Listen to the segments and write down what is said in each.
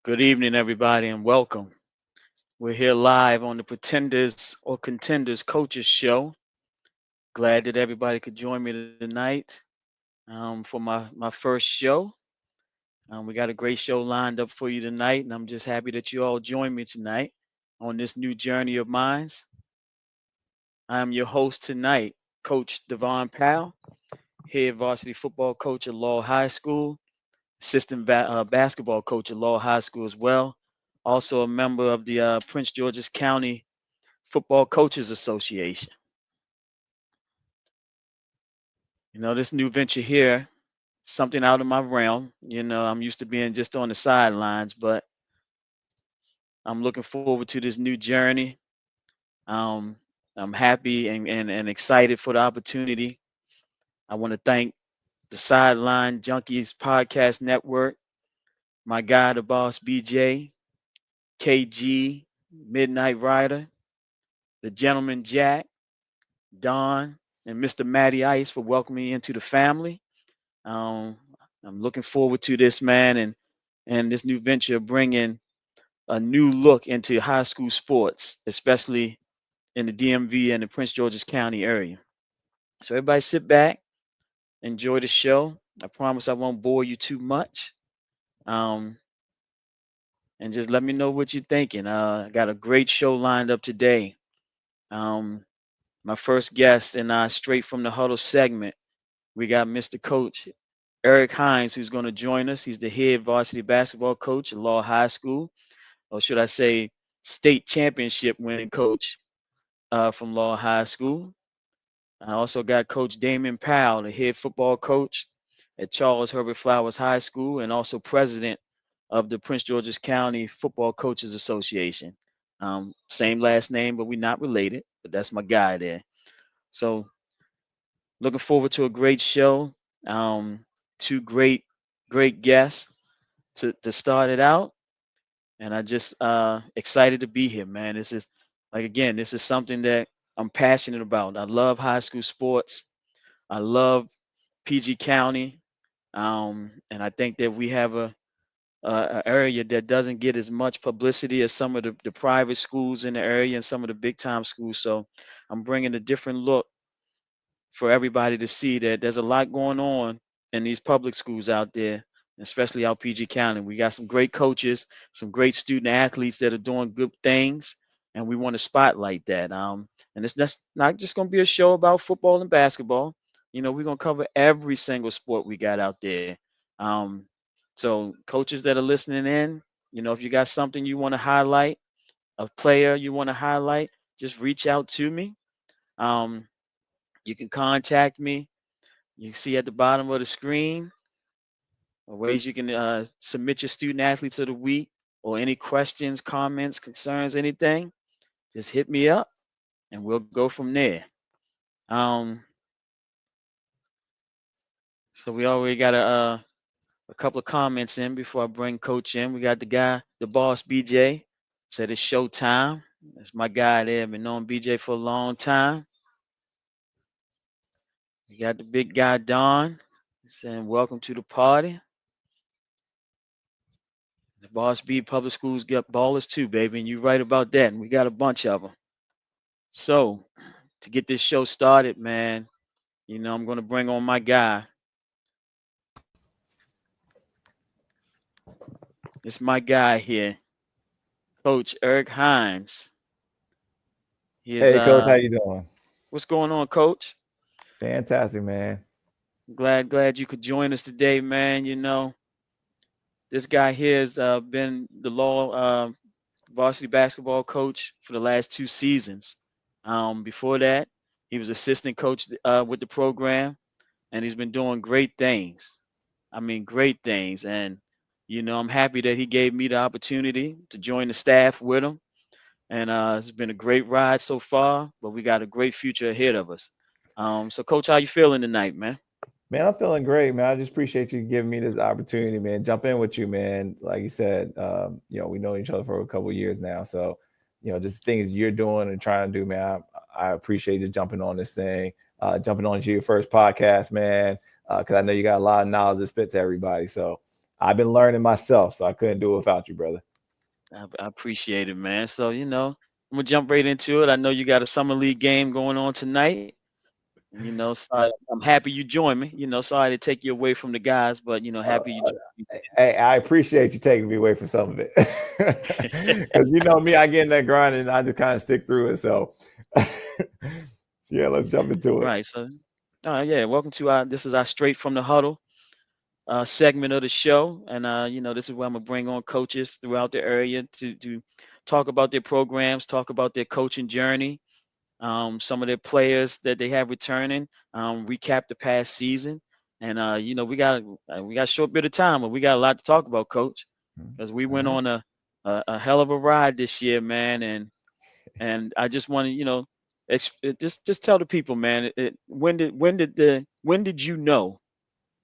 Good evening, everybody, and welcome. We're here live on the Pretenders or Contenders Coaches Show. Glad that everybody could join me tonight for my first show. We got a great show lined up for you tonight, and I'm just happy that you all joined me tonight on this new journey of mine. I am your host tonight, Coach Devon Powell, head varsity football coach at Law High School, assistant basketball coach at Law High School as well. Also a member of the Prince George's County Football Coaches Association. This new venture here, something out of my realm. I'm used to being just on the sidelines, but I'm looking forward to this new journey. Um, I'm happy and excited for the opportunity. I want to thank the Sideline Junkies Podcast Network, my guy, the boss BJ, KG, Midnight Rider, the gentleman Jack, Don, and Mr. Matty Ice for welcoming me into the family. Um, I'm looking forward to this, man, and this new venture bringing a new look into high school sports, especially in the DMV and the Prince George's County area. So everybody sit back, enjoy the show. I promise I won't bore you too much. Um, and just let me know what you're thinking. I got a great show lined up today. Um, my first guest and straight from the huddle segment, we got Mr. Coach Eric Hines, who's going to join us. He's the head varsity basketball coach at Law High School, or should I say, state championship winning coach from Law High School. I also got Coach Damon Powell, the head football coach at Charles Herbert Flowers High School, and also president of the Prince George's County Football Coaches Association. Same last name, but we're not related. But that's my guy there. So looking forward to a great show. Two great guests to start it out, and I just excited to be here, man. This is like again, this is something that I'm passionate about. I love high school sports. I love PG County, and I think that we have a area that doesn't get as much publicity as some of the private schools in the area and some of the big time schools. So I'm bringing a different look for everybody to see that there's a lot going on in these public schools out there, especially out PG County. We got some great coaches, some great student athletes that are doing good things, and we want to spotlight that. And it's that's not just going to be a show about football and basketball. We're going to cover every single sport we got out there. Um, so coaches that are listening in, if you got something you want to highlight, a player you want to highlight, just reach out to me. Um, you can contact me. You see at the bottom of the screen ways you can submit your student athletes of the week or any questions, comments, concerns, anything. Just hit me up and we'll go from there. Um, so we already got a couple of comments in before I bring Coach in. We got the guy, the boss BJ, said it's showtime. That's my guy there. Been knowing BJ for a long time. We got the big guy Don saying welcome to the party. The Boss B public schools get ballers too, baby, and you're right about that. And we got a bunch of them. So to get this show started, man, I'm going to bring on my guy. It's my guy here, Coach Eric Hines. He is Hey, Coach, how you doing? what's going on, Coach? Fantastic, man. Glad you could join us today, man. This guy here has been the law varsity basketball coach for the last 2 seasons. Before that, he was assistant coach with the program, and he's been doing great things. I mean, great things. And, I'm happy that he gave me the opportunity to join the staff with him. And it's been a great ride so far, but we got a great future ahead of us. So, Coach, how you feeling tonight, man? Man, I'm feeling great, man. I just appreciate you giving me this opportunity, man. Jump in with you, man. Like you said, we know each other for a couple of years now. So, just things you're doing and trying to do, man. I appreciate you jumping on this thing, jumping on to your first podcast, man, because I know you got a lot of knowledge to spit to everybody. So I've been learning myself, so I couldn't do it without you, brother. I appreciate it, man. So, I'm gonna jump right into it. I know you got a summer league game going on tonight. And, sorry, I'm happy you joined me. Sorry to take you away from the guys, but Uh, happy you joined me. Hey, I appreciate you taking me away from some of it, because you know me, I get in that grind and I just kind of stick through it. So, yeah, let's jump into it. Right. So, yeah. Welcome to our. This is our straight from the huddle segment of the show, and this is where I'm gonna bring on coaches throughout the area to talk about their programs, talk about their coaching journey, some of their players that they have returning, recap the past season, and we got a short bit of time, but we got a lot to talk about, Coach, because we All went right. on a hell of a ride this year, man, and I just want to just tell the people, man, when did you know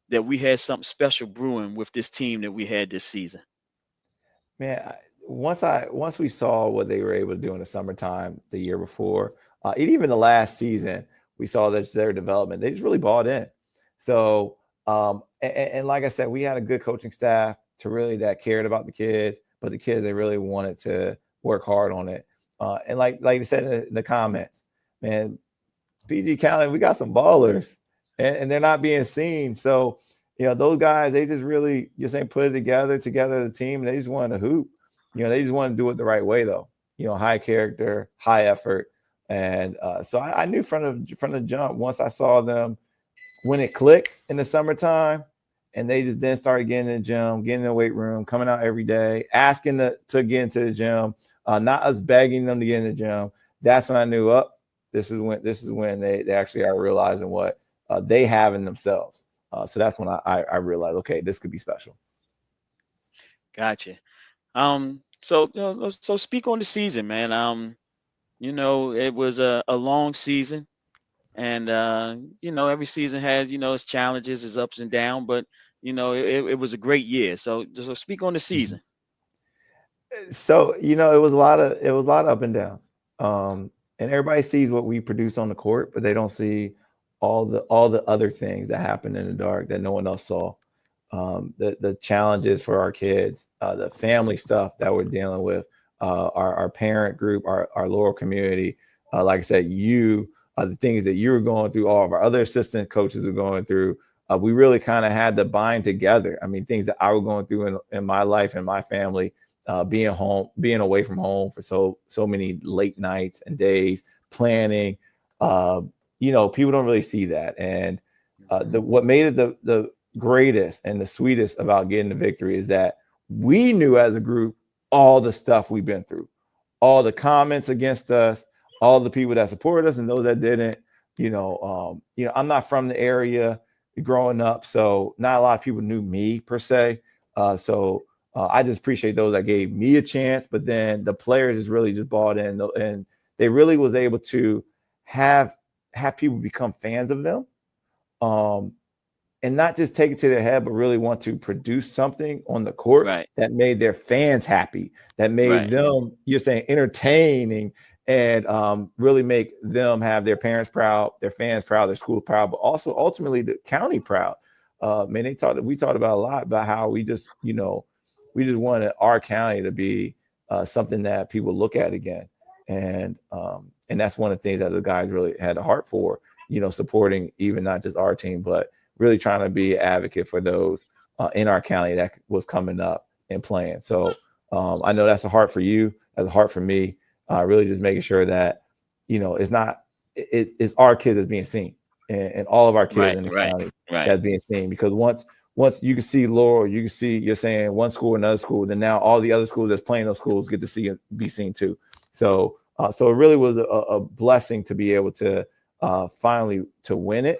that we had something special brewing with this team that we had this season? Man, once we saw what they were able to do in the summertime the year before, and even the last season, we saw that their development. They just really bought in. So, and like I said, we had a good coaching staff to really that cared about the kids, but the kids they really wanted to work hard on it. And like you said in the comments, man, PG County, we got some ballers, and they're not being seen. So, those guys, they just really just ain't put it together the team. They just want to hoop. They just want to do it the right way, though. High character, high effort, and so I knew from the jump once I saw them when it clicked in the summertime, and they just then started getting in the gym, getting in the weight room, coming out every day, asking to get into the gym, not us begging them to get in the gym. That's when I knew up. This is when they actually are realizing what they have in themselves. So that's when I realized, okay, this could be special. Gotcha. So so speak on the season, man. It was a long season, and every season has its challenges, its ups and downs, but it was a great year. So speak on the Mhm. season. So it was a lot of up and downs, and everybody sees what we produce on the court, but they don't see all the other things that happen in the dark that no one else saw. The challenges for our kids, the family stuff that we're dealing with, our parent group, our lower community. Like I said, the things that you were going through, all of our other assistant coaches are going through. We really kind of had to bind together. I mean, things that I was going through in my life and my family, being home, being away from home for so many late nights and days, planning. Uh, People don't really see that, and Mhm. what made it the greatest and the sweetest about getting the victory is that we knew as a group all the stuff we've been through, all the comments against us, all the people that supported us and those that didn't. I'm not from the area growing up, so not a lot of people knew me per se. So I just appreciate those that gave me a chance, but then the players just really just bought in, and they really was able to have have people become fans of them. Um, and not just take it to their head, but really want to produce something on the court Right, that made their fans happy, that made right. them, you're saying, entertaining, and really make them have their parents proud, their fans proud, their school proud, but also ultimately the county proud. Man, we talked about a lot about how we just wanted our county to be something that people look at again, and that's one of the things that the guys really had a heart for. Supporting even not just our team, but really trying to be an advocate for those in our county that was coming up and playing. So I know that's a heart for you, that's a heart for me. Really just making sure that it's not it's our kids that's being seen, and all of our kids Right, in the right, county right. that's being seen. Because once you can see Laurel, you can see you're saying one school, another school, then now all the other schools that's playing those schools get to see it, be seen too. So it really was a blessing to be able to finally to win it,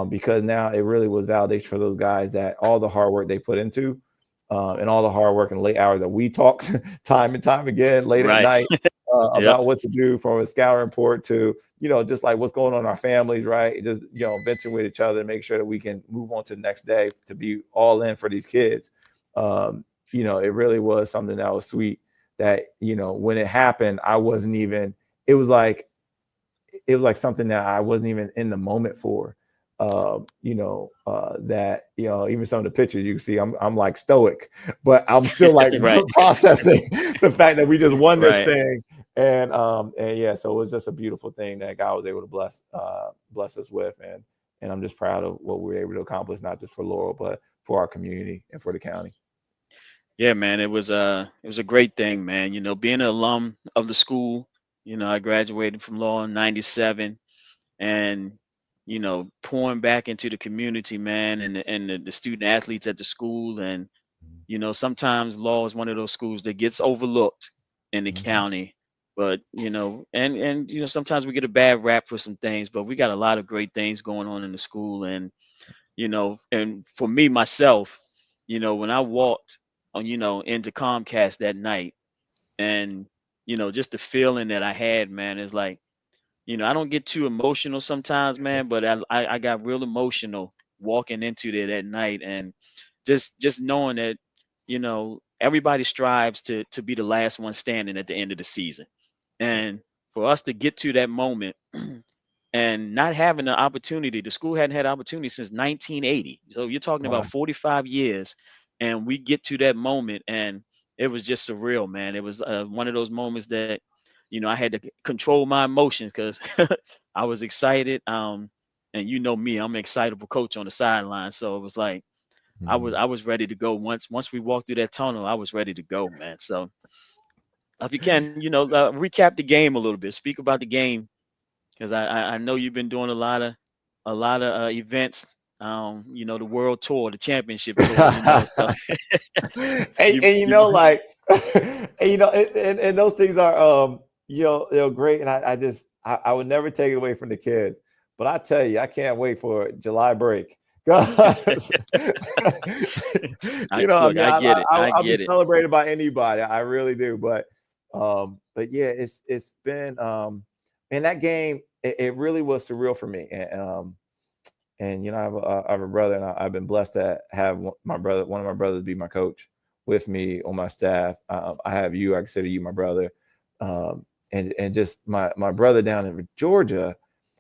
because now it really was validation for those guys that all the hard work they put into, and all the hard work and late hours that we talked time and time again late at Right. night Yep. about what to do, from a scouting report to just like what's going on in our families, right? Just venting with each other and make sure that we can move on to the next day to be all in for these kids. It really was something that was sweet. That when it happened, I wasn't even. It was like something that I wasn't even in the moment for. that even some of the pictures you can see, I'm like stoic, but I'm still like Right, processing the fact that we just won this right. thing, and yeah, so it was just a beautiful thing that God was able to bless us with, and I'm just proud of what we were able to accomplish, not just for Laurel, but for our community and for the county. Yeah, man, it was a great thing, man. Being an alum of the school, I graduated from law in '97, and pouring back into the community, man, and the student athletes at the school, and sometimes law is one of those schools that gets overlooked in the Mhm. county, but and sometimes we get a bad rap for some things, but we got a lot of great things going on in the school, and for me myself, when I walked on into Comcast that night, and just the feeling that I had, man, is like, I don't get too emotional sometimes, man, but I got real emotional walking into there that night, and just knowing that everybody strives to be the last one standing at the end of the season, and for us to get to that moment and not having the opportunity, the school hadn't had opportunity since 1980. So you're talking about Wow. 45 years, and we get to that moment, and it was just surreal, man. It was one of those moments that, I had to control my emotions because I was excited. And me, I'm an excitable coach on the sideline, so it was like I was Mhm. I was ready to go. Once we walked through that tunnel, I was ready to go, man. So if you can, recap the game a little bit, speak about the game, because I know you've been doing a lot of events, the world tour, the championship tour, so and, you and you like and those things are great, and I just I would never take it away from the kids, but I tell you, I can't wait for July break. 'Cause, I I look, mean, I get it, I I'll be get it. celebrated by anybody, I really do, but yeah, it's been in that game, it really was surreal for me, and I have a brother, and I've been blessed to have one of my brothers, be my coach with me on my staff. I have you. I consider you my brother, and just my brother down in Georgia.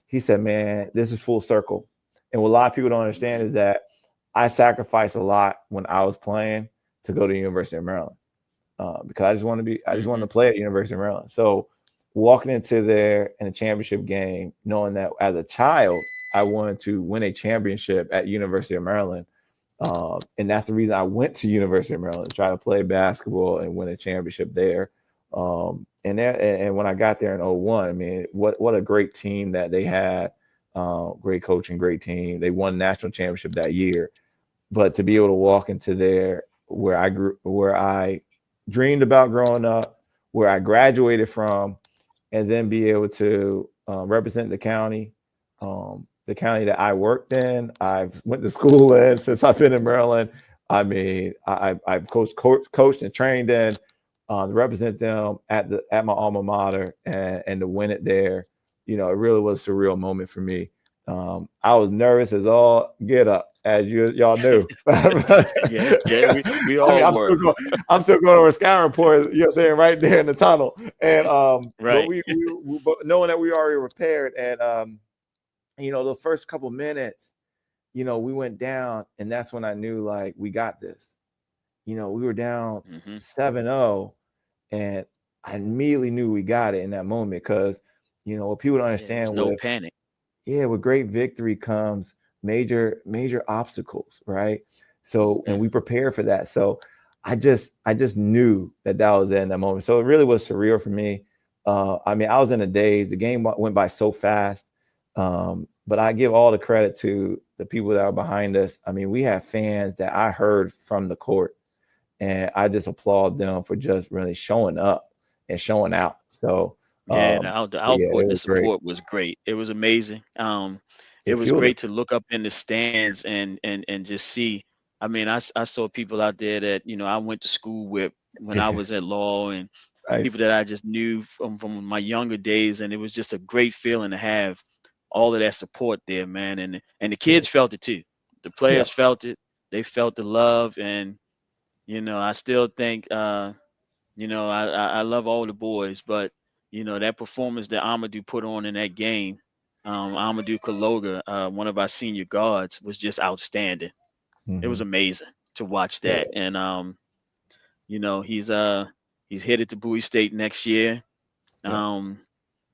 He said, "Man, this is full circle." And what a lot of people don't understand Mhm, is that I sacrificed a lot when I was playing to go to the University of Maryland, because I just wanted mhm, to play at University of Maryland. So walking into there in a championship game, knowing that as a child I wanted to win a championship at University of Maryland, and that's the reason I went to University of Maryland to try to play basketball and win a championship there. And when I got there in '01, I mean, what a great team that they had. Great coaching, great team. They won national championship that year, but to be able to walk into there where I dreamed about growing up, where I graduated from, and then be able to represent the county that I worked in, I've went to school in since I've been in Maryland. I mean, I've coached and trained in, to represent them at my alma mater, and to win it there. It really was a surreal moment for me. I was nervous as all get up, as y'all knew. I yeah, yeah, we mean, all were. I'm still going over scouting reports. Saying right there in the tunnel, and but Right. but knowing that we already prepared, and the first couple minutes, we went down, and that's when I knew, like, we got this. We were down Hmm. 7-0, and I immediately knew we got it in that moment, because what people don't Yeah, there was understand no with panic. yeah, with great victory comes major obstacles, right? So, and we Hmm. prepare for that. So, I just knew that was it in that moment. So it really was surreal for me. I mean, I was in a daze. The game went by so fast. But I give all the credit to the people that are behind us. I mean, we have fans that I heard from the court, and I just applaud them for just really showing up and showing out. So, Yeah, the so yeah, output it and the was great. support was great. It was amazing. It It was fueled us. great to look up in the stands and just see. I mean, I saw people out there that I went to school with when I was at law, and people Nice. that I just knew from my younger days, and it was just a great feeling to have all of that support there, man. And the Yeah. kids felt it too. The Yeah. players felt it. They felt the love, and I still think I love all the boys, but that performance that Amadou put on in that game, Amadou Kaloga, one of our senior guards, was just outstanding. It was Hmm. amazing to watch that. Yeah. And you know, he's headed to Bowie State next year. Yep. Um,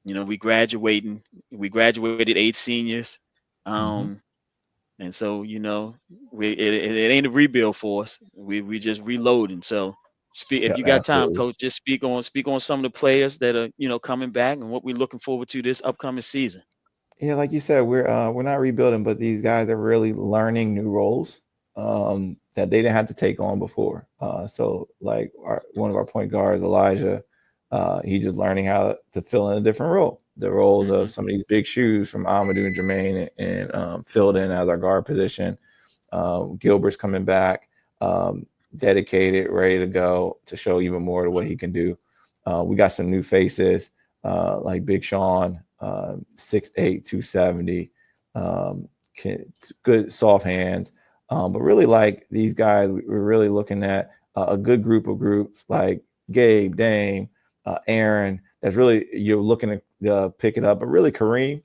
you know, we graduated 8 seniors. Hmm. Um, and so, you know, it ain't a rebuild for us. We just reloading. So speak if Yep. you got time, Absolutely. coach, just speak on some of the players that are, you know, coming back and what we're looking forward to this upcoming season. Yeah, like you said, we're not rebuilding, but these guys are really learning new roles that they didn't have to take on before. So like one of our point guards, Elijah, he just learning how to fill in a different role. The roles Hmm. of some of these big shoes from Amadou and Jermaine, and filled in as our guard position. Gilbert's coming back, um, dedicated, ready to go to show even more to what he can do. We got some new faces like Big Sean, 6'8", 270, um, can, good soft hands. But really, like these guys, we're really looking at a good group of groups like Gabe, Dame, Aaron. That's really you're looking to pick it up. But really, Kareem.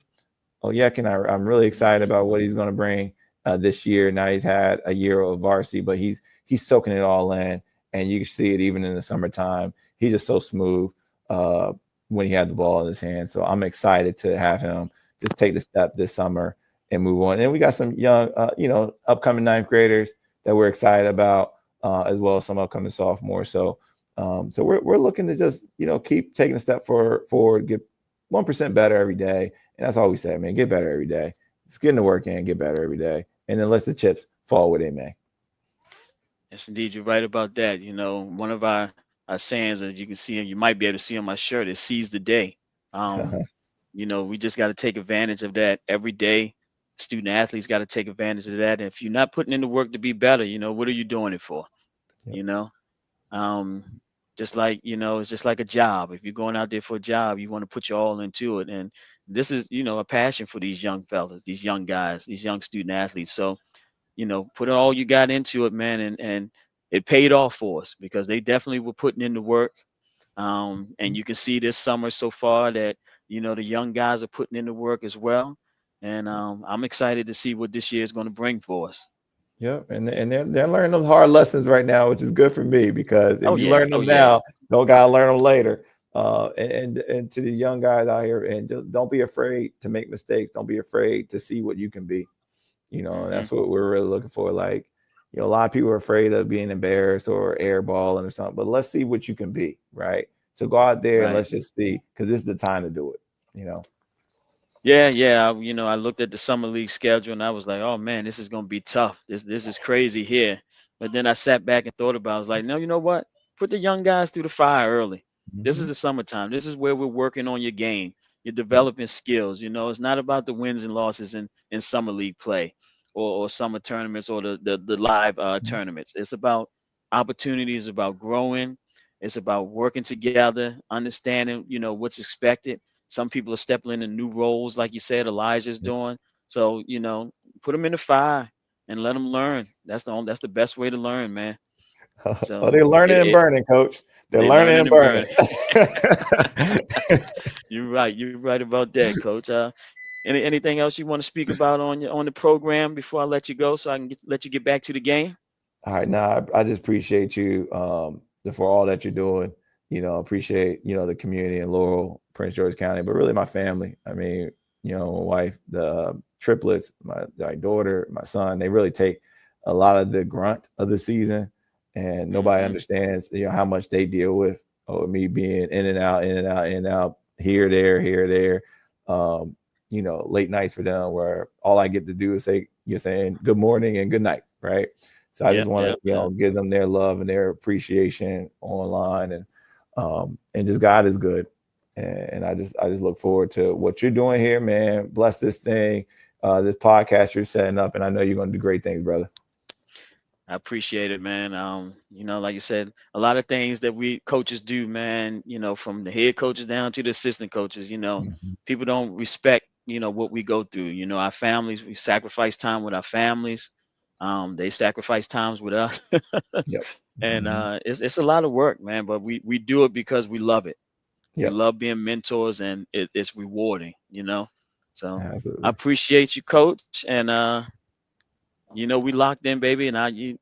Oh yeah, I'm really excited Hmm. about what he's going to bring this year. Now he's had a year of varsity, but he's soaking it all in, and you can see it even in the summertime. He's just so smooth uh, when he had the ball in his hand. So I'm excited to have him just take the step this summer and move on. And we got some young, upcoming ninth graders that we're excited about, as well as some upcoming sophomores. So we're looking to just keep taking a step forward, get 1% better every day, and that's all we say, man. Get better every day. Just getting the work in, get better every day. And then let the chips fall where they may. Yes, indeed, you're right about that. You know, one of our sayings, as you can see, and you might be able to see on my shirt, is "seize the day." Um, you know, we just got to take advantage of that every day. Student athletes got to take advantage of that. And if you're not putting in the work to be better, you know, what are you doing it for? Yep. You know, um, just like, you know, it's just like a job. If you're going out there for a job, you want to put your all into it. And this is, you know, a passion for these young fellas, these young guys, these young student athletes. So, you know, put all you got into it, man, and it paid off for us because they definitely were putting in the work. And you can see this summer so far that, you know, the young guys are putting in the work as well. And I'm excited to see what this year is going to bring for us. Yep. And they're learning those hard lessons right now, which is good for me because if Oh you yeah, learn oh them yeah, now, don't gotta learn them later. And to the young guys out here, and just don't be afraid to make mistakes. Don't be afraid to see what you can be. And hmm that's what we're really looking for. Like, a lot of people are afraid of being embarrassed or airballing or something, but let's see what you can be, right? So go out there and right. let's just see, because this is the time to do it, you know. Yeah, yeah. You know, I looked at the summer league schedule and I was like, oh man, this is gonna be tough. This is crazy here. But then I sat back and thought about it. I was like, no, you know what? Put the young guys through the fire early. This is Hmm. the summertime. This is where we're working on your game. You're Yep. developing skills. You know, it's not about the wins and losses in summer league play or summer tournaments or the live Mhm. tournaments. It's about opportunities, about growing. It's about working together, understanding, you know, what's expected. Some people are stepping into new roles, like you said, Elijah's Yep. doing. So, you know, put them in the fire and let them learn. That's the best way to learn, man. Oh, So they're learning and it burning, coach. They're they learning and learning and burning. burning. You're right. You're right about that, Coach. Anything else you want to speak about on the program before I let you go, so I can let you get back to the game? All right, now I just appreciate you for all that you're doing. Appreciate the community in Laurel, Prince George County, but really my family. I mean, my wife, the triplets, my daughter, my son. They really take a lot of the grunt of the season, and nobody Hmm. understands how much they deal with. Or me being in and out, in and out, in and out, here, there. Late nights for them where all I get to do is say you're saying good morning and good night, right? So I just Yep, want to, yep, yep. give them their love and their appreciation online, and just God is good, and I just look forward to what you're doing here, man. Bless this thing, this podcast you're setting up, and I know you're going to do great things, brother. I appreciate it, man. You know, like you said, a lot of things that we coaches do, man, you know, from the head coaches down to the assistant coaches, you know, Mhm. people don't respect, you know, what we go through. You know, our families, we sacrifice time with our families. They sacrifice times with us. Yep. And Hmm. it's a lot of work, man, but we do it because we love it. We Yep. love being mentors and it's rewarding, you know. So I Absolutely. appreciate you, Coach, and we locked in, baby, and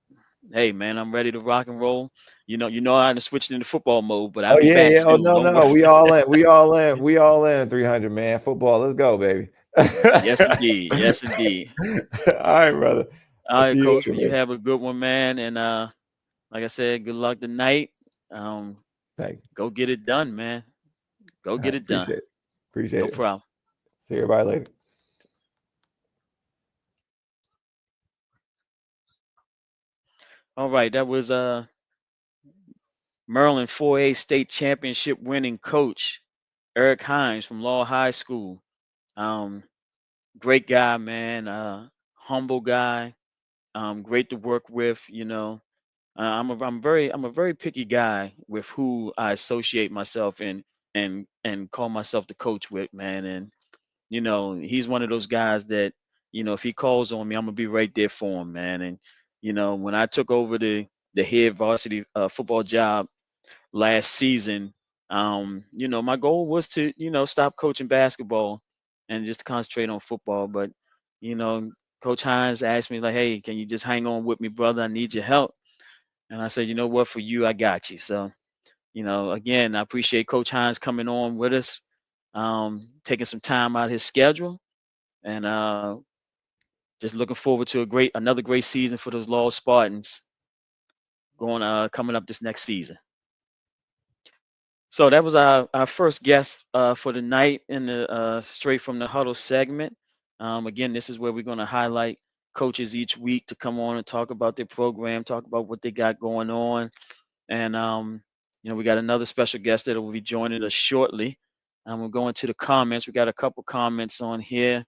hey, man, I'm ready to rock and roll. I done switched into football mode, but I'll Oh be yeah, back yeah. Oh soon. no, Don't no. worry. We all in. We all in. We all in. 300, man. Football. Let's go, baby. Yes, indeed. Yes, indeed. All right, brother. All I'll right, see you Coach. later, Well, you man. have a good one, man, and like I said, good luck tonight. Um, Thank you. go get it done, man. Go All get right, it done. appreciate it. Appreciate No it. problem. See everybody later. All right, that was Maryland 4A state championship winning coach Eric Hines from Law High School. Um, Great guy, man. Humble guy. Great to work with. I'm a very picky guy with who I associate myself and call myself the coach with, man. And he's one of those guys that if he calls on me, I'm gonna be right there for him, man. And when I took over the head varsity football job last season, my goal was to stop coaching basketball and just concentrate on football. But you know, Coach Hines asked me like, "Hey, can you just hang on with me, brother? I need your help." And I said, "You know what? For you, I got you." So again, I appreciate Coach Hines coming on with us, taking some time out of his schedule, and just looking forward to another great season for those Law Spartans going coming up this next season. So that was our first guest for the night in the straight from the huddle segment. Again, this is where we're going to highlight coaches each week to come on and talk about their program, talk about what they got going on, and we got another special guest that will be joining us shortly. We'll go into the comments. We got a couple comments on here.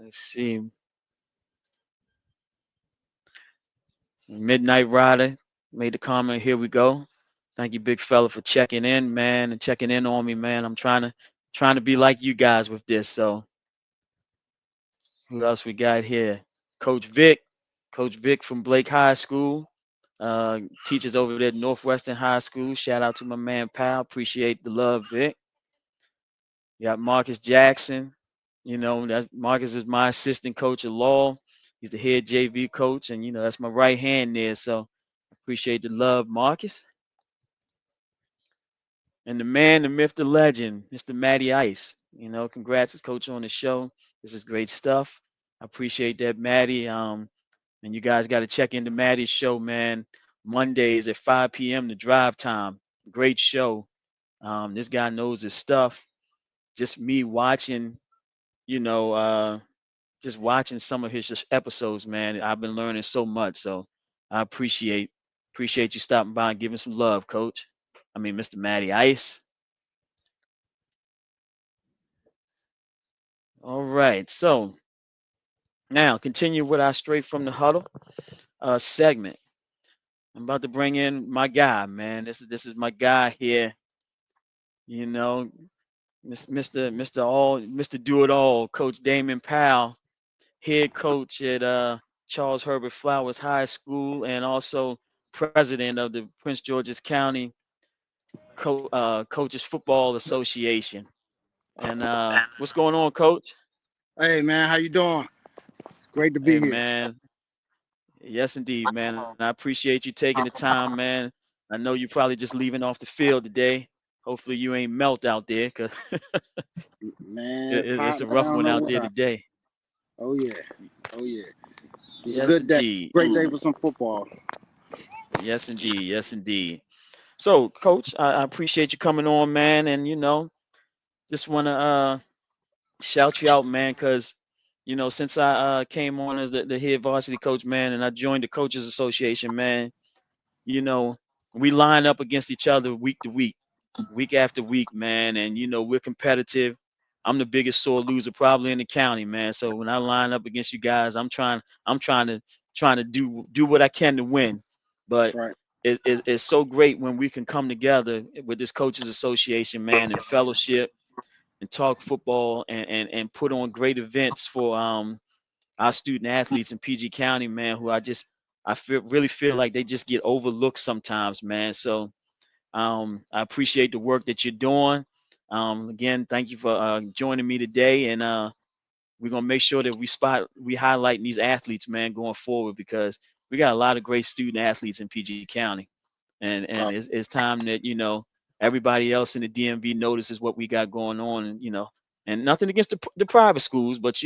Let's see. Midnight Rider made the comment. Here we go. Thank you, big fella, for checking in, man, and checking in on me, man. I'm trying to be like you guys with this. So who else we got here? Coach Vic, Coach Vic from Blake High School, teaches over there at Northwestern High School. Shout out to my man Pal. Appreciate the love, Vic. You got Marcus Jackson. That's Marcus is my assistant coach at law. He's the head JV coach, and that's my right hand there. So appreciate the love, Marcus. And the man, the myth, the legend, Mr. Matty Ice. Congrats, coach, on the show. This is great stuff. I appreciate that, Matty. And you guys got to check into Matty's show, man. Mondays at 5 p.m. the drive time. Great show. This guy knows his stuff. Just me watching, you know, uh, just watching some of his episodes, man. I've been learning so much. So I appreciate you stopping by and giving some love, coach. I mean, Mr. Matty Ice. All right. So now continue with our straight from the huddle segment. I'm about to bring in my guy, man. This is my guy here. You know, Mr. Do It All, Coach Damon Powell, head coach at Charles Herbert Flowers High School, and also president of the Prince George's County Coaches Football Association. And what's going on, Coach? Hey man, how you doing? It's great to be Hey, here. man. Yes, indeed, man. And I appreciate you taking the time, man. I know you probably just leaving off the field today. Hopefully, you ain't melt out there, cause Man, it's it's hot, a but I rough don't one know out what there I. today. Oh yeah, oh yeah. It's a Yes, good day. indeed. Great day for some football. Yes, indeed. Yes, indeed. So, Coach, I appreciate you coming on, man, and just want to shout you out, man, because since I came on as the head varsity coach, man, and I joined the coaches association, man, you know, we line up against each other week to week, week after week, man, and we're competitive. I'm the biggest sore loser probably in the county, man. So when I line up against you guys, I'm trying to do what I can to win. That's But right. it's so great when we can come together with this coaches association, man, and fellowship and talk football and put on great events for our student athletes in PG County, man, who really feel like they just get overlooked sometimes, man. So I appreciate the work that you're doing. Again, thank you for joining me today, and we're gonna make sure that we highlight these athletes, man, going forward because we got a lot of great student athletes in PG County, and Uh, it's time that everybody else in the DMV notices what we got going on, and and nothing against the private schools, but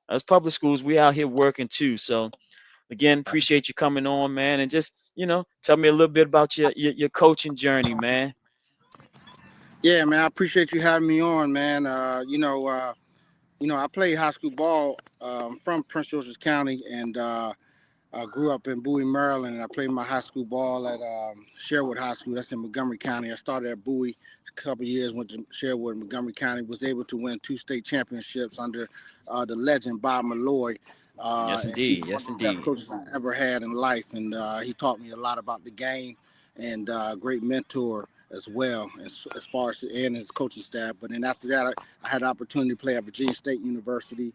as public schools, we out here working too. So again, appreciate you coming on, man, and just tell me a little bit about your coaching journey, man. yeah, man, I appreciate you having me on, man. I played high school ball from Prince George's County, and I grew up in Bowie, Maryland, and I played my high school ball at Sherwood High School. That's in Montgomery County. I started at Bowie a couple of years, went to Sherwood in Montgomery County, was able to win 2 state championships under the legend Bob Malloy. Yes, And he's indeed. one Yes, of the best indeed. coaches I ever had in life. And he taught me a lot about the game and great mentor as well as far as and his coaching staff. But then after that, I had the opportunity to play at Virginia State University,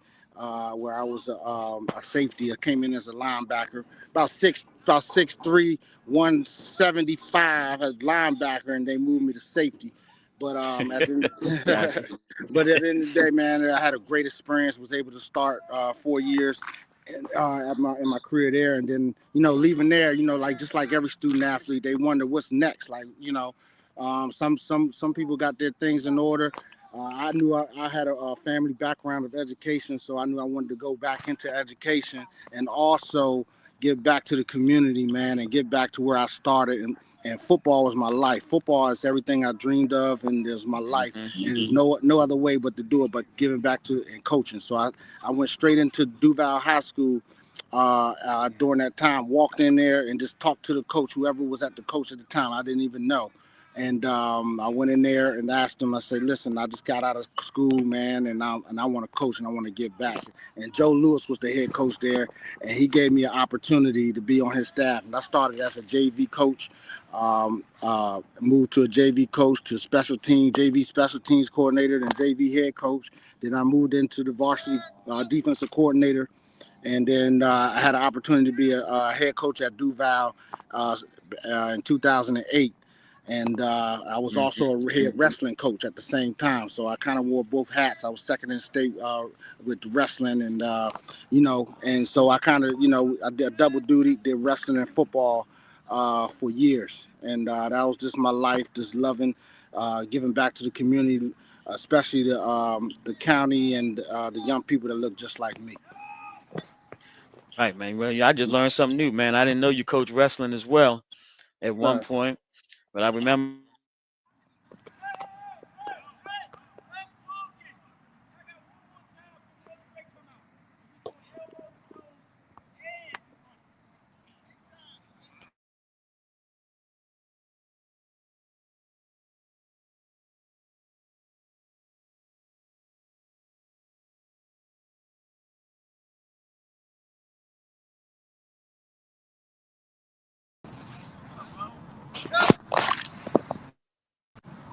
where I was a safety. I came in as a linebacker, about 6'3", 175 as linebacker, and they moved me to safety. But Gotcha. but at the end of the day, man, I had a great experience. Was able to start 4 years in my career there, and then leaving there, like just like every student athlete, they wonder what's next. Like some people got their things in order. I knew I had a family background of education, so I knew I wanted to go back into education and also give back to the community, man, and get back to where I started. And football was my life. Football is everything I dreamed of, and it's my life. Hmm. And there's no other way but to do it, but giving back to and coaching. So I went straight into Duval High School during that time. Walked in there and just talked to the coach, whoever was at the coach at the time. I didn't even know. And I went in there and asked him. I said, "Listen, I just got out of school, man, and I want to coach and I want to give back." And Joe Lewis was the head coach there, and he gave me an opportunity to be on his staff. And I started as a JV coach, moved to a JV coach, to special team, JV special teams coordinator, and JV head coach. Then I moved into the varsity defensive coordinator, and then I had an opportunity to be a head coach at Duval in 2008. And I was Hmm. also a head wrestling coach at the same time. So I kind of wore both hats. I was second in state with wrestling, and and so I kind of, I did double duty, did wrestling and football for years. And that was just my life, just loving, giving back to the community, especially the county and the young people that look just like me. Right, man. Well, yeah, I just learned something new, man. I didn't know you coach wrestling as well at one Right. point, but I remember when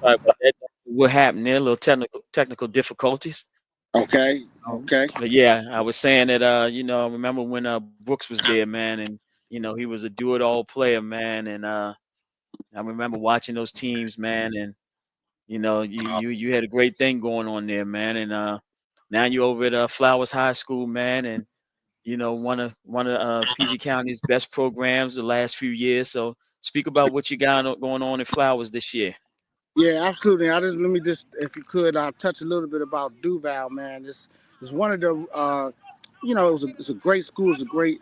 sorry about that. What happened there? A little technical difficulties. Okay. Okay. But yeah, I was saying that I remember when Brooks was there, man, and he was a do-it-all player, man, and I remember watching those teams, man, and you had a great thing going on there, man, and now you're over at Flowers High School, man, and one of PG County's best programs the last few years. So speak about what you got going on in Flowers this year. Yeah, absolutely. Let me just, if you could, touch a little bit about Duval, man. It's one of the, it's a great school. It's a great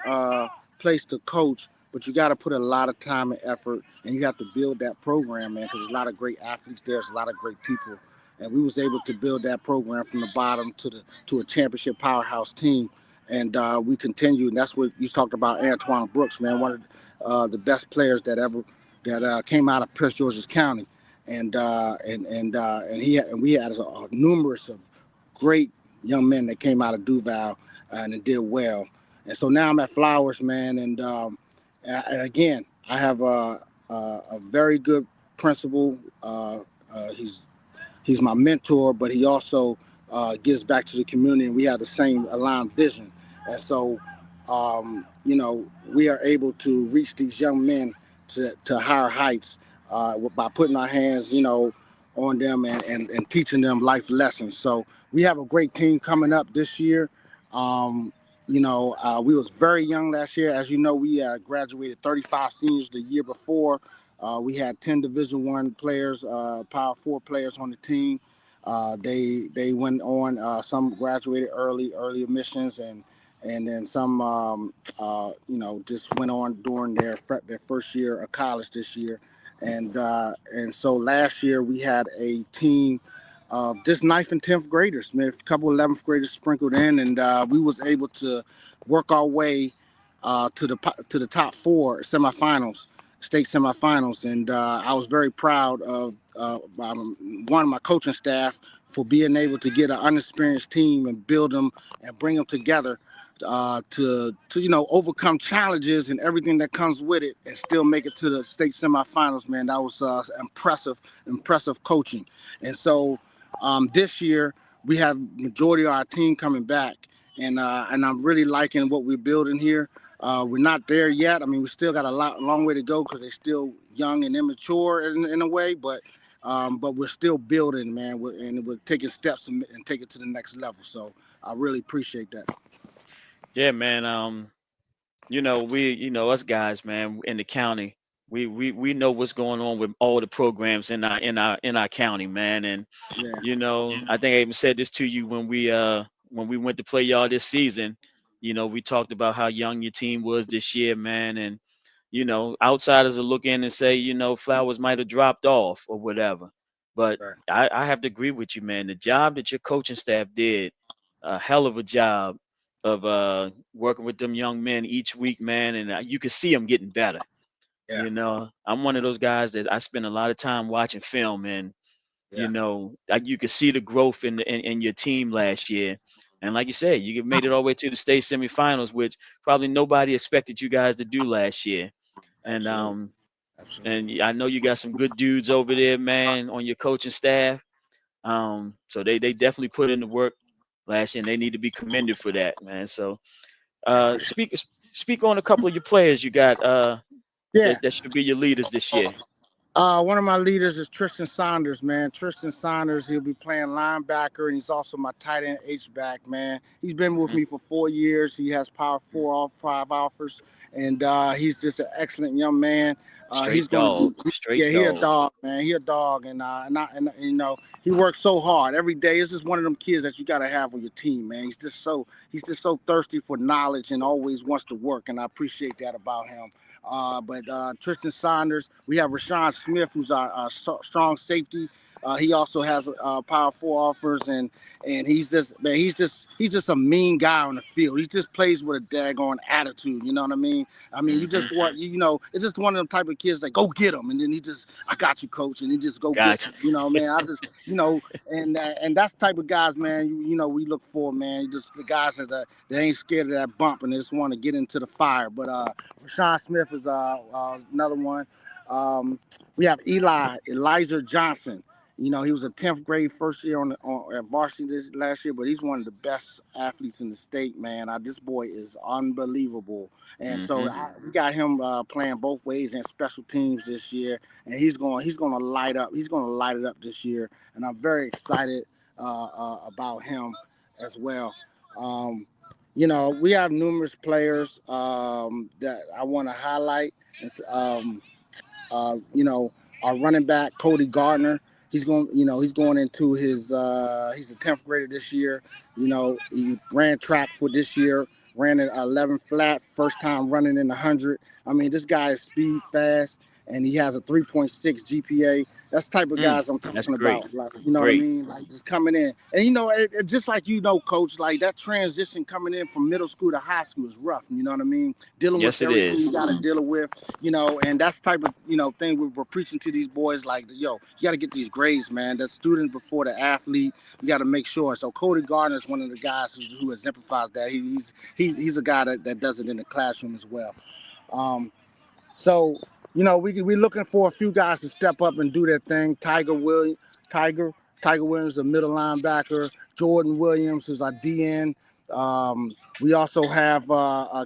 place to coach, but you got to put a lot of time and effort, and you have to build that program, man, because there's a lot of great athletes there. There's a lot of great people, and we was able to build that program from the bottom to a championship powerhouse team, and we continue. And that's what you talked about, Antoine Brooks, man, one of the best players that came out of Prince George's County, and we had numerous of great young men that came out of Duval and did well. And so now I'm at Flowers, man, and again I have a very good principal. He's my mentor, but he also gives back to the community, and we have the same aligned vision. And so, we are able to reach these young men to higher heights by putting our hands, on them and teaching them life lessons. So we have a great team coming up this year. Um, we was very young last year. As you know, we graduated 35 seniors the year before. We had 10 Division I players, Power Four players on the team. They went on. Some graduated early admissions, and then some just went on during their first year of college this year. And so last year we had a team of just ninth and 10th graders, man, a couple 11th graders sprinkled in, and we was able to work our way to the top four semifinals, state semifinals, and I was very proud of one of my coaching staff for being able to get an unexperienced team and build them and bring them together to overcome challenges and everything that comes with it, and still make it to the state semifinals. Man, that was impressive coaching. And so this year we have majority of our team coming back, and I'm really liking what we're building here. We're not there yet. I mean, we still got long way to go because they're still young and immature in a way, but we're still building, man. We're taking steps and take it to the next level. So I really appreciate that. Yeah, man. Us guys, man, in the county, we know what's going on with all the programs in our county, man. And Yeah, I think I even said this to you when we went to play y'all this season. We talked about how young your team was this year, man. And outsiders will look in and say, Flowers might have dropped off or whatever. But right. I have to agree with you, man. The job that your coaching staff did, a hell of a job of working with them young men each week, man. And you can see them getting better. Yeah, I'm one of those guys that I spend a lot of time watching film, and yeah. you could see the growth in your team last year. And like you said, you made it all the way to the state semifinals, which probably nobody expected you guys to do last year. And Absolutely, absolutely. I know you got some good dudes over there, man, on your coaching staff. So they definitely put in the work last year, and they need to be commended for that, man. So Yeah, uh, appreciate speak speak on a couple of your players you got it. Yeah. that should be your leaders this year. One of my leaders is Tristan Saunders, man. Tristan Saunders, he'll be playing linebacker, and he's also my tight end H back, man. He's been with Hmm. me for 4 years. He has Power Four, all five offers, and he's just an excellent young man. He's Straight going dog, to be, straight yeah, he a dog. dog, man. He a dog, and he works so hard every day. It's just one of them kids that you got to have on your team, man. He's just so thirsty for knowledge and always wants to work, and I appreciate that about him. But Tristan Saunders, we have Rashawn Smith, who's our strong safety. He also has Power Four offers, and he's just man, he's just a mean guy on the field. He just plays with a daggone attitude. You know what I mean? I mean, you Hmm. just want it's just one of them type of kids that go get him, and then I got you, coach, and he just go get Gotcha. him. You know, man. I just and that's the type of guys, man. We look for, man. Just the guys that ain't scared of that bump and they just want to get into the fire. But Rashawn Smith is another one. Um, we have Elijah Johnson. He was a 10th grade first year at varsity last year, but he's one of the best athletes in the state, man. This boy is unbelievable. And so Hmm. we got him playing both ways in special teams this year, and he's going to light up. He's going to light it up this year, and I'm very excited about him as well. Um, we have numerous players that I want to highlight. Um, our running back Cody Gardner. He's going into he's a 10th grader this year. He ran track for this year, ran at 11 flat, first time running in the 100. I mean, this guy is speed fast, and he has a 3.6 GPA. That's the type of Mm, guys I'm that's talking great. about. Like, you know what I Great. mean? Like, just coming in. And, just like, coach, like that transition coming in from middle school to high school is rough. You know what I mean? Dealing with Yes, it everything you is. got to deal with, and that's the type of, thing we're preaching to these boys. Like, yo, you got to get these grades, man. The student before the athlete. You got to make sure. So Cody Gardner is one of the guys who exemplifies that. He's a guy that does it in the classroom as well. Um, so, we're looking for a few guys to step up and do their thing. Tiger, Tiger Williams, the middle linebacker. Jordan Williams is our DN. We also have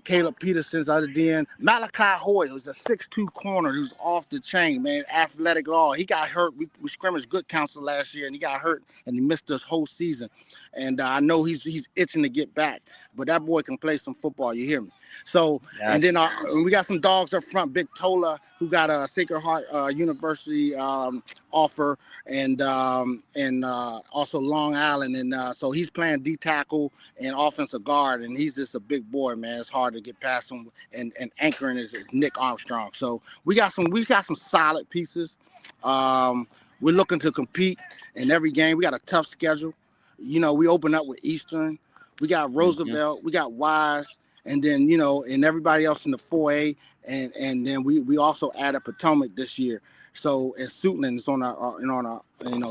Caleb Peterson's other DN. Malachi Hoy, who's a 6'2" corner who's off the chain, man. Athletic law. He got hurt. We scrimmaged good counsel last year, and he got hurt, and he missed this whole season. And I know he's itching to get back. But that boy can play some football. You hear me? So, and then Gotcha. we got some dogs up front. Big Tola, who got a Sacred Heart University offer, and also Long Island, and so he's playing D tackle and offensive guard, and he's just a big boy, man. It's hard to get past him, and anchoring is Nick Armstrong. So we got some solid pieces. We're looking to compete in every game. We got a tough schedule. We open up with Eastern. We got Hmm. Roosevelt. We got Wise, and then and everybody else in the 4A, and then we also added Potomac this year. So and Suitland is on our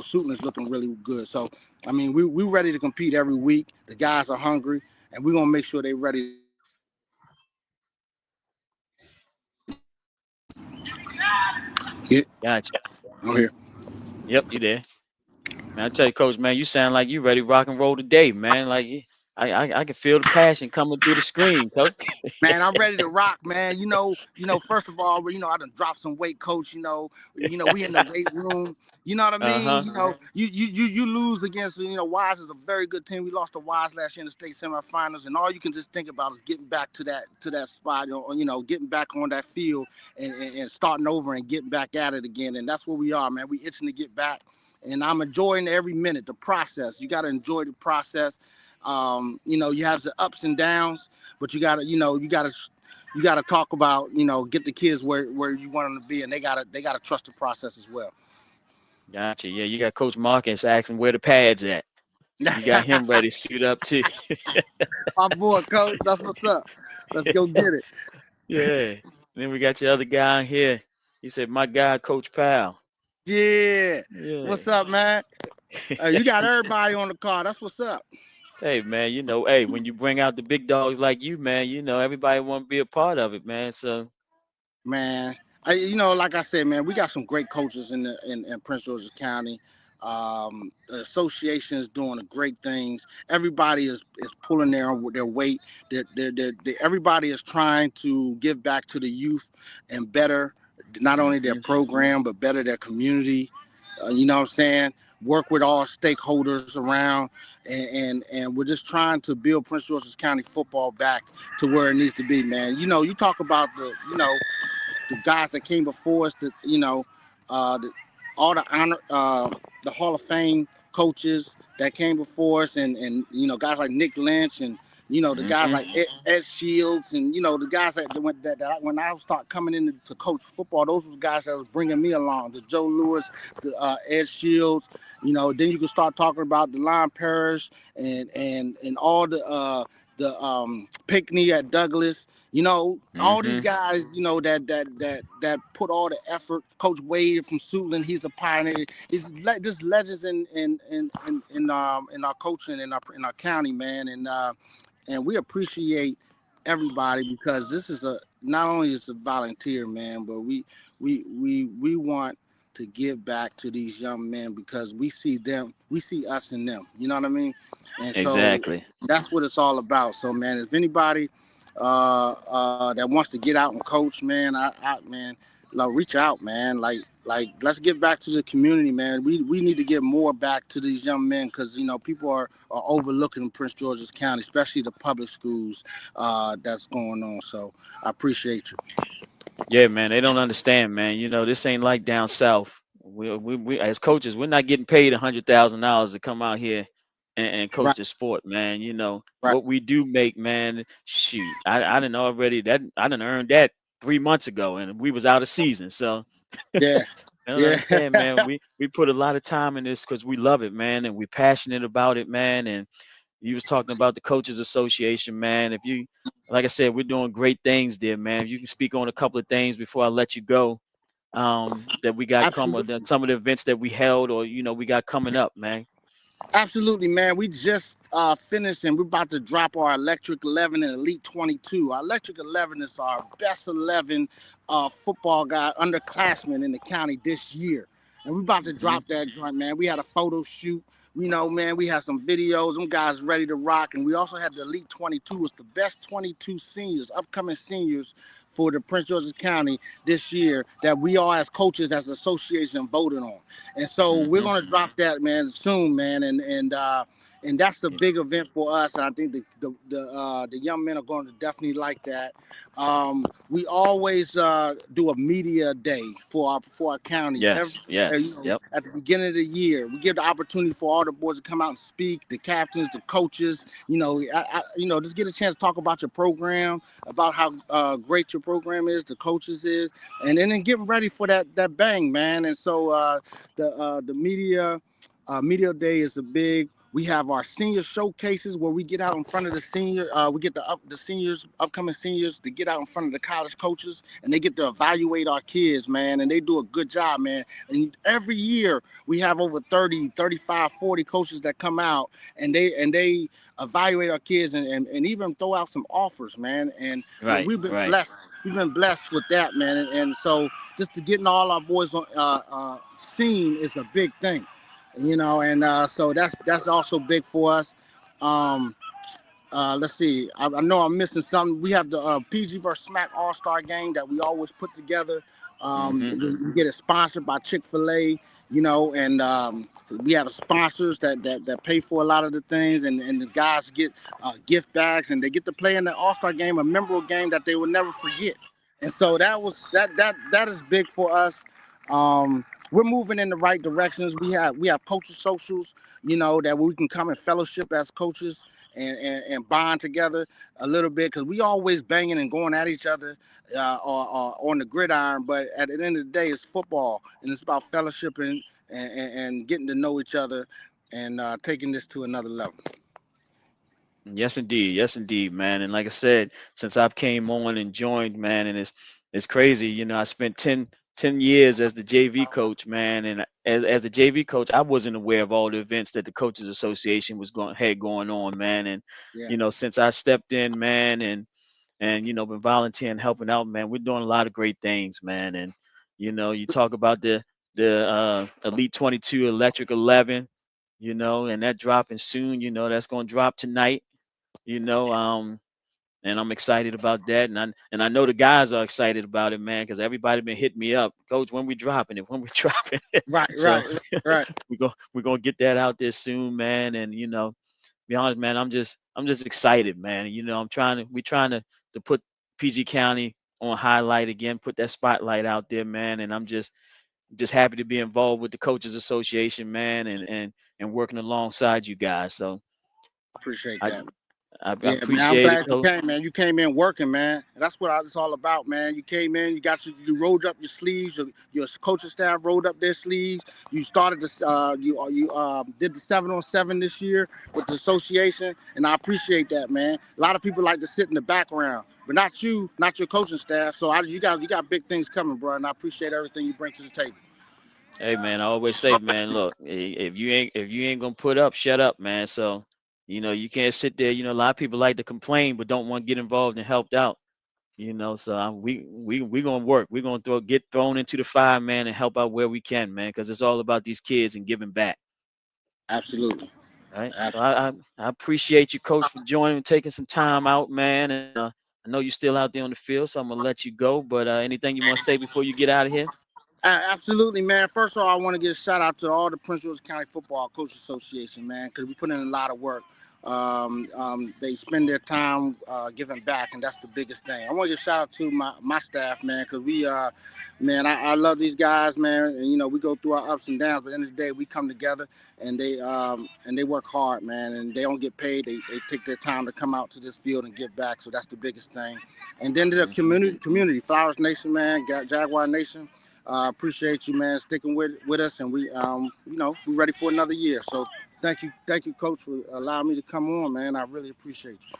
Suitland's looking really good. So I mean we ready to compete every week. The guys are hungry, and we're gonna make sure they're ready to compete every week. Yeah, Gotcha. I'm here. Yep, you there. Man, I tell you, Coach, man, you sound like you ready to rock and roll today, man. Like I can feel the passion coming through the screen, Coach. Man, I'm ready to rock, man. First of all, I done dropped some weight, coach. We in the weight room. You know what I mean? Uh-huh. You lose against, Wise is a very good team. We lost to Wise last year in the state semifinals, and all you can just think about is getting back to that spot, getting back on that field and starting over and getting back at it again. And that's where we are, man. We itching to get back, and I'm enjoying every minute, the process. You got to enjoy the process. You have the ups and downs, but you gotta talk about, get the kids where you want them to be, and they gotta trust the process as well. Gotcha. Yeah, you got Coach Marcus asking where the pads at. You got him ready to suit up too. My boy, coach, that's what's up. Let's go get it. Yeah. Then we got your other guy here. He said, "My guy, Coach Powell." Yeah, Yeah. what's up, man? You got everybody on the call. That's what's up. Hey man, hey, when you bring out the big dogs like you, man, everybody want to be a part of it, man. So Man, like I said, man, we got some great coaches in Prince George's County. The association is doing great things. Everybody is pulling their weight. Everybody is trying to give back to the youth and better not only their hmm program but better their community. You know what I'm saying? Work with all stakeholders around, and we're just trying to build Prince George's County football back to where it needs to be, man. You talk about the guys that came before us, the, all the honor, the Hall of Fame coaches that came before us, and guys like Nick Lynch, and the guys hmm like Ed Shields, and the guys when I start coming in to coach football, those were the guys that was bringing me along. The Joe Lewis, the Ed Shields, then you can start talking about Delon Parrish and all the Pickney at Douglas. All these hmm guys, that put all the effort. Coach Wade from Suitland, he's a pioneer. He's just legends in our coaching in our county, man. And we appreciate everybody because this is not only is a volunteer, man, but we want to give back to these young men because we see us in them. You know what I mean? And so Exactly. that's what it's all about. So, man, if anybody that wants to get out and coach, man, man, reach out, man. Like let's give back to the community, man. We need to give more back to these young men because people are overlooking Prince George's County, especially the public schools that's going on. So I appreciate you. Yeah, man, they don't understand, man. This ain't like down south. We as coaches, we're not getting paid $100,000 to come out here and coach Right, the sport, man. right. What we do make, man. Shoot, I didn't already that I didn't earn that 3 months ago, and we was out of season. So Yeah, I don't yeah. understand, man. We put a lot of time in this because we love it, man, and we're passionate about it, man. And you was talking about the coaches association, man. If you, like I said, we're doing great things there, man. If you can speak on a couple of things before I let you go, that we got coming, Absolutely. some of the events that we held, or we got coming up, man. Absolutely, man. We just finished and we're about to drop our Electric 11 and Elite 22. Our Electric 11 is our best 11 football guy, underclassmen in the county this year. And we're about to Hmm. drop that joint, man. We had a photo shoot. Man, we had some videos. Them guys ready to rock, and we also had the Elite 22. It's the best 22 seniors, upcoming seniors for the Prince George's County this year that we all as coaches as an association voted on. And so we're Hmm. gonna drop that, man, soon, man. And that's the big event for us. And I think the young men are going to definitely like that. We always do a media day for our county every. Yes, yes, You know, yep, at the beginning of the year, we give the opportunity for all the boys to come out and speak, the captains, the coaches. Just get a chance to talk about your program, about how great your program is, the coaches is, and then getting ready for that bang, man. And so the media day is a big. We have our senior showcases where we get out in front of the senior. We get the seniors, upcoming seniors, to get out in front of the college coaches, and they get to evaluate our kids, man. And they do a good job, man. And every year we have over 30, 35, 40 coaches that come out, and they evaluate our kids and even throw out some offers, man. And right, we've been right. blessed. We've been blessed with that, man. And so just to getting all our boys on seen is a big thing, and so that's also big for us. Um, let's see. I know I'm missing something. We have the PG vs. Smack All Star game that we always put together. Hmm. We get it sponsored by Chick-fil-A, and we have sponsors that pay for a lot of the things, and the guys get gift bags, and they get to play in the All Star game, a memorable game that they will never forget. And so that is big for us. We're moving in the right directions. We have coaches socials, that we can come and fellowship as coaches and bond together a little bit, because we always banging and going at each other or on the gridiron. But at the end of the day, it's football, and it's about fellowship and getting to know each other and taking this to another level. Yes, indeed, man. And like I said, since I've came on and joined, man, and it's crazy. I spent 10 years as the JV coach, man, and as the JV coach, I wasn't aware of all the events that the Coaches Association was going on, man. And Yeah, since I stepped in, man, and been volunteering, helping out, man, we're doing a lot of great things, man. And you talk about the Elite 22 Electric 11, and that dropping soon. That's going to drop tonight. you know um and I'm excited about that, and I know the guys are excited about it, man, because everybody been hitting me up, coach, when we dropping it, when we dropping it. right, So right, right. we're gonna get that out there soon, man. And be honest, man, I'm just excited, man. We're trying to put PG County on highlight again, put that spotlight out there, man. And I'm just happy to be involved with the Coaches Association, man, and working alongside you guys. So Appreciate I that. I Yeah, man, I'm appreciate it, glad you coach. came, man. You came in working, man. And that's what it's all about, man. You came in, you rolled up your sleeves. Your coaching staff rolled up their sleeves. You started this, you did the 7-on-7 this year with the association, and I appreciate that, man. A lot of people like to sit in the background, but not you, not your coaching staff. So you got big things coming, bro, and I appreciate everything you bring to the table. Hey man, I always say, man, look, if you ain't gonna put up, shut up, man. So, you can't sit there. A lot of people like to complain but don't want to get involved and helped out. So we gonna work. We're gonna get thrown into the fire, man, and help out where we can, man, because it's all about these kids and giving back. Absolutely. Right. So Absolutely. I appreciate you, coach, for joining and taking some time out, man. And I know you're still out there on the field, so I'm gonna let you go. But anything you want to say before you get out of here? Absolutely, man. First of all, I want to give a shout out to all the Prince George County Football Coach Association, man, because we put in a lot of work. They spend their time giving back, and that's the biggest thing. I want to give a shout out to my staff, man, because man, I love these guys, man, and we go through our ups and downs, but at the end of the day, we come together, and they work hard, man, and they don't get paid. They take their time to come out to this field and give back, so that's the biggest thing. And then the Hmm. community, Flowers Nation, man, Jaguar Nation. Appreciate you, man, sticking with us, and we're ready for another year. So thank you, Coach, for allowing me to come on, man. I really appreciate you.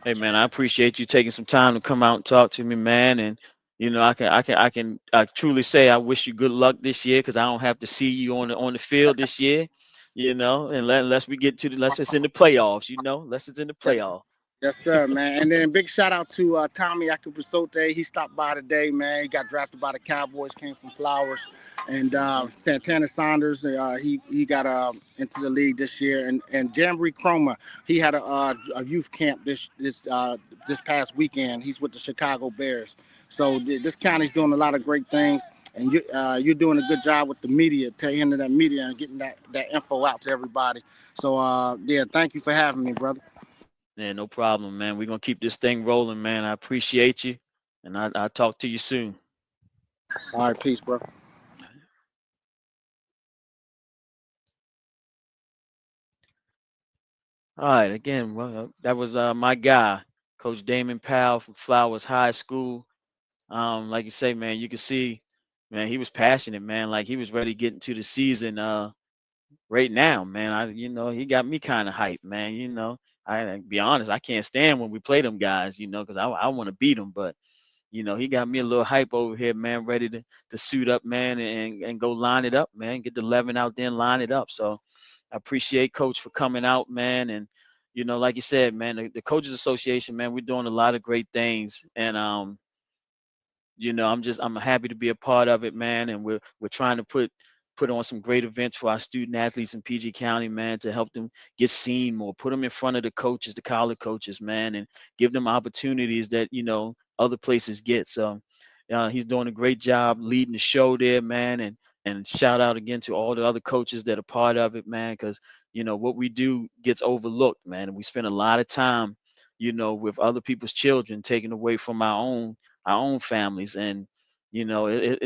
Hey man, I appreciate you taking some time to come out and talk to me, man. And I truly say I wish you good luck this year because I don't have to see you on the field this year. Unless we get to unless it's in the playoffs. Unless it's in the Yes, playoff. Yes, sir, man. And then big shout out to Tommy Akupasote. He stopped by today, man. He got drafted by the Cowboys, came from Flowers. And Hmm. Santana Saunders, he got into the league this year. And Jamboree Chroma, he had a youth camp this past weekend. He's with the Chicago Bears. So this county's doing a lot of great things. And you're doing a good job with the media, taking to that media and getting that info out to everybody. So, yeah, thank you for having me, brother. Yeah, no problem, man. We're gonna keep this thing rolling, man. I appreciate you, and I'll talk to you soon. All right, peace, bro. All right, again, well, that was my guy, Coach Damon Powell from Flowers High School. Like you say, man, you can see, man, he was passionate, man. Like he was ready to get into the season. Right now, man, he got me kind of hyped, man. Be honest, I can't stand when we play them guys, because I want to beat them, but he got me a little hype over here, man, ready to suit up, man, and go line it up, man. Get the 11 out there and line it up. So I appreciate Coach for coming out, man. And, like you said, man, the Coaches Association, man, we're doing a lot of great things. And, I'm happy to be a part of it, man. And we're trying to put on some great events for our student athletes in PG County, man, to help them get seen more, put them in front of the coaches, the college coaches, man, and give them opportunities that other places get. So he's doing a great job leading the show there, man. And shout out again to all the other coaches that are part of it, man, because what we do gets overlooked, man, and we spend a lot of time, with other people's children taken away from our own families. And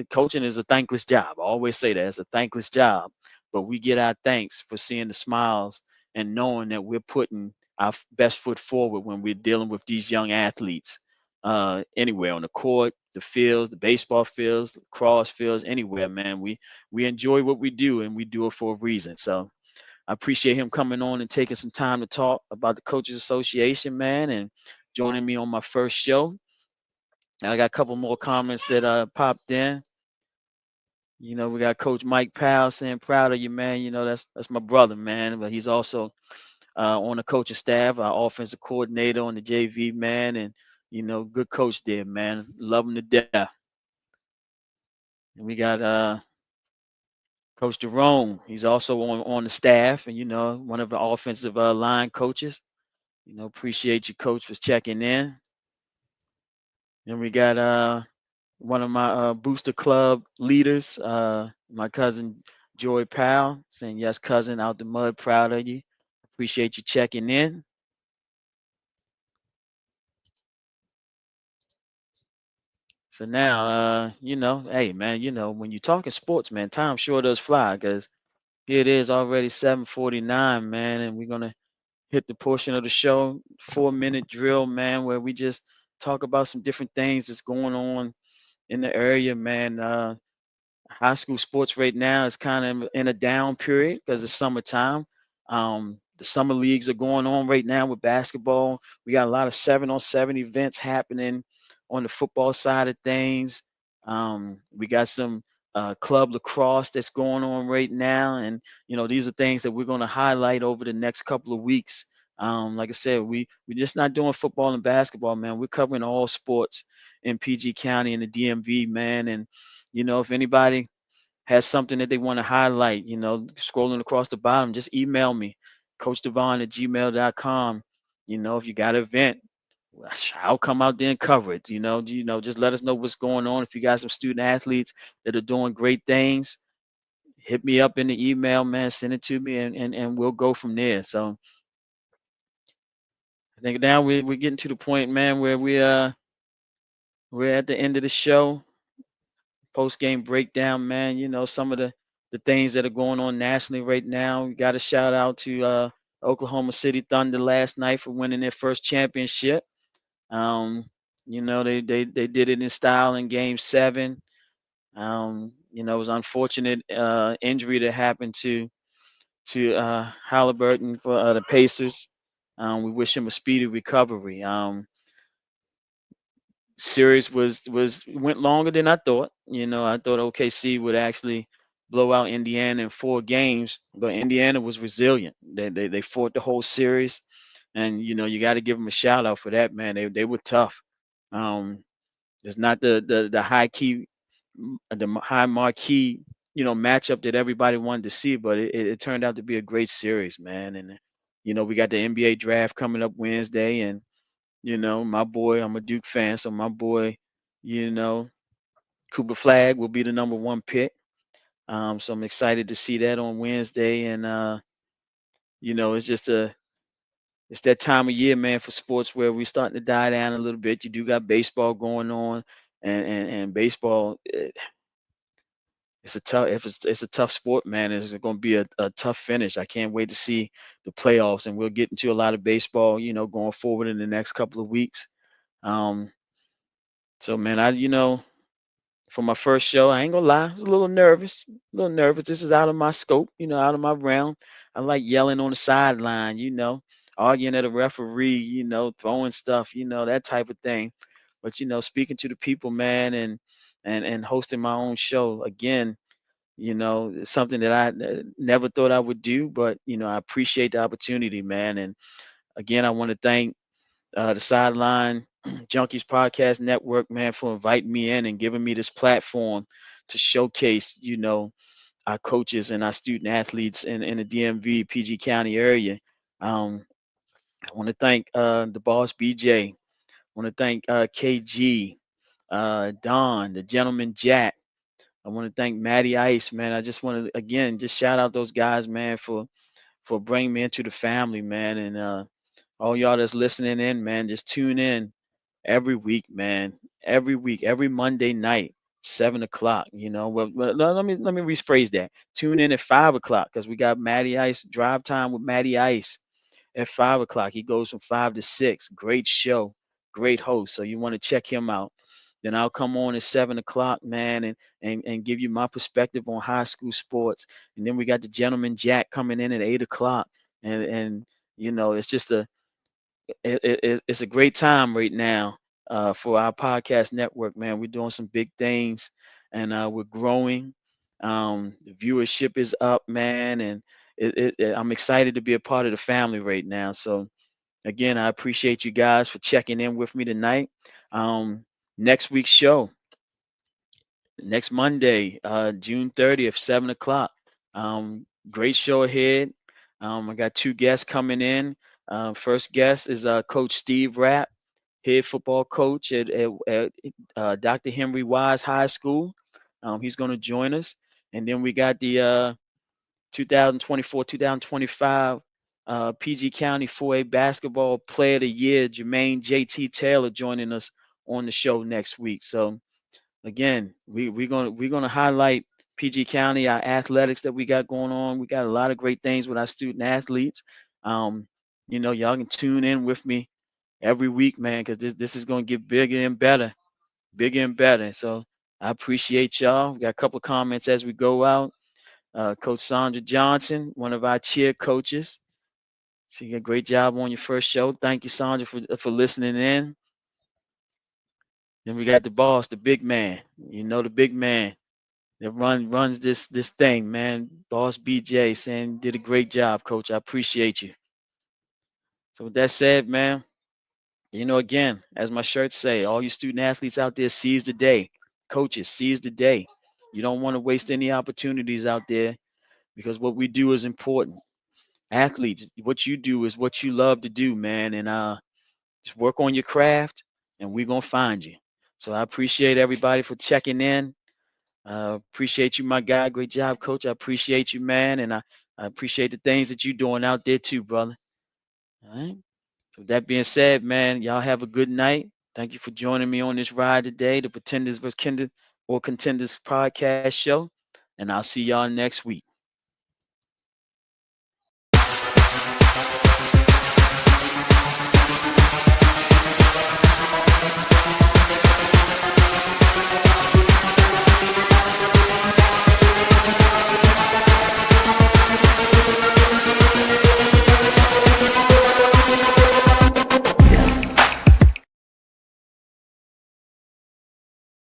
coaching is a thankless job. I always say that it's a thankless job, but we get our thanks for seeing the smiles and knowing that we're putting our best foot forward when we're dealing with these young athletes, anywhere on the court, the fields, the baseball fields, the cross fields, anywhere, man. We enjoy what we do, and we do it for a reason. So I appreciate him coming on and taking some time to talk about the Coaches Association, man, and joining me on my first show. I got a couple more comments that popped in. We got Coach Mike Powell saying proud of you, man. That's my brother, man. But he's also on the coaching staff, our offensive coordinator on the JV, man, and good coach there, man. Love him to death. And we got Coach Jerome. He's also on the staff, and one of the offensive line coaches. Appreciate you, coach, for checking in. And we got one of my booster club leaders, my cousin Joy Powell, saying, yes, cousin, out the mud, proud of you. Appreciate you checking in. So now, hey, man, when you're talking sports, man, time sure does fly, because here it is already 7:49, man, and we're going to hit the portion of the show, 4-minute drill, man, where we just talk about some different things that's going on in the area, man. High school sports right now is kind of in a down period because it's summertime. The summer leagues are going on right now with basketball. We got a lot of 7-on-7 events happening on the football side of things. We got some club lacrosse that's going on right now, and these are things that we're going to highlight over the next couple of weeks. Like I said, we're just not doing football and basketball, man. We're covering all sports in PG County and the DMV, man. And if anybody has something that they want to highlight, scrolling across the bottom, just email me, coachdevon@gmail.com. If you got an event, I'll come out there and cover it. Just let us know what's going on. If you got some student athletes that are doing great things, hit me up in the email, man, send it to me, and we'll go from there. So I think now we're getting to the point, man, where we're at the end of the show. Post game breakdown, man. Some of the things that are going on nationally right now. We got a shout out to Oklahoma City Thunder last night for winning their first championship. Um, they did it in style in Game 7. It was unfortunate injury that happened to Halliburton for the Pacers. We wish him a speedy recovery. Series was went longer than I thought. I thought OKC would actually blow out Indiana in 4 games, but Indiana was resilient. They fought the whole series, and you got to give them a shout out for that, man. They were tough. Um, it's not the high key, high marquee, matchup that everybody wanted to see, but it turned out to be a great series, man. And we got the NBA draft coming up Wednesday, and my boy, I'm a Duke fan, so my boy, you know, Cooper Flag will be the number one pick. So I'm excited to see that on Wednesday, and it's just it's that time of year, man, for sports where we're starting to die down a little bit. You do got baseball going on, and baseball, it's a tough it's a tough sport, man. It's going to be a tough finish. I can't wait to see the playoffs, and we'll get into a lot of baseball, going forward in the next couple of weeks. Um, so man, for my first show, I ain't gonna lie, I was a little nervous, a little nervous. This is out of my scope, out of my realm. I like yelling on the sideline, arguing at a referee, throwing stuff, that type of thing. But speaking to the people, man, and hosting my own show again, it's something that I never thought I would do, but I appreciate the opportunity, man. And again, I want to thank the Sideline Junkies Podcast Network, man, for inviting me in and giving me this platform to showcase, our coaches and our student athletes in the DMV, PG County area. Um, I want to thank the boss, BJ. I want to thank KG, Don, the gentleman Jack. I want to thank Matty Ice, man. I just want to again just shout out those guys, man, for bringing me into the family, man, and all y'all that's listening in, man. Just tune in every week, man. Every week, every Monday night, 7 o'clock. Well, let me rephrase that. Tune in at 5 o'clock because we got Matty Ice drive time with Matty Ice at 5 o'clock. He goes from 5 to 6. Great show, great host. So you want to check him out. Then I'll come on at 7 o'clock, man, and give you my perspective on high school sports. And then we got the gentleman Jack coming in at 8 o'clock, and it's just it's a great time right now for our podcast network, man. We're doing some big things, and we're growing. The viewership is up, man, and I'm excited to be a part of the family right now. So again, I appreciate you guys for checking in with me tonight. Um, Next week's show, next Monday, June 30th, 7 o'clock. Great show ahead. I got two guests coming in. First guest is Coach Steve Rapp, head football coach at Dr. Henry Wise High School. He's going to join us. And then we got the 2024-2025 PG County 4A Basketball Player of the Year, Jermaine JT Taylor, joining us on the show next week. So again, we're gonna highlight PG County, our athletics that we got going on. We got a lot of great things with our student athletes. Um, y'all can tune in with me every week, man, because this is gonna get bigger and better, bigger and better. So I appreciate y'all. We got a couple of comments as we go out. Coach Sandra Johnson, one of our cheer coaches. She did a great job on your first show. Thank you, Sandra, for listening in. Then we got the boss, the big man. The big man that runs this thing, man. Boss BJ saying did a great job, coach. I appreciate you. So with that said, man, again, as my shirts say, all you student athletes out there, seize the day. Coaches, seize the day. You don't want to waste any opportunities out there because what we do is important. Athletes, what you do is what you love to do, man. And just work on your craft and we're gonna find you. So I appreciate everybody for checking in. Appreciate you, my guy. Great job, coach. I appreciate you, man. And I appreciate the things that you're doing out there too, brother. All right. So with that being said, man, y'all have a good night. Thank you for joining me on this ride today, the Pretenders vs. Contenders podcast show. And I'll see y'all next week.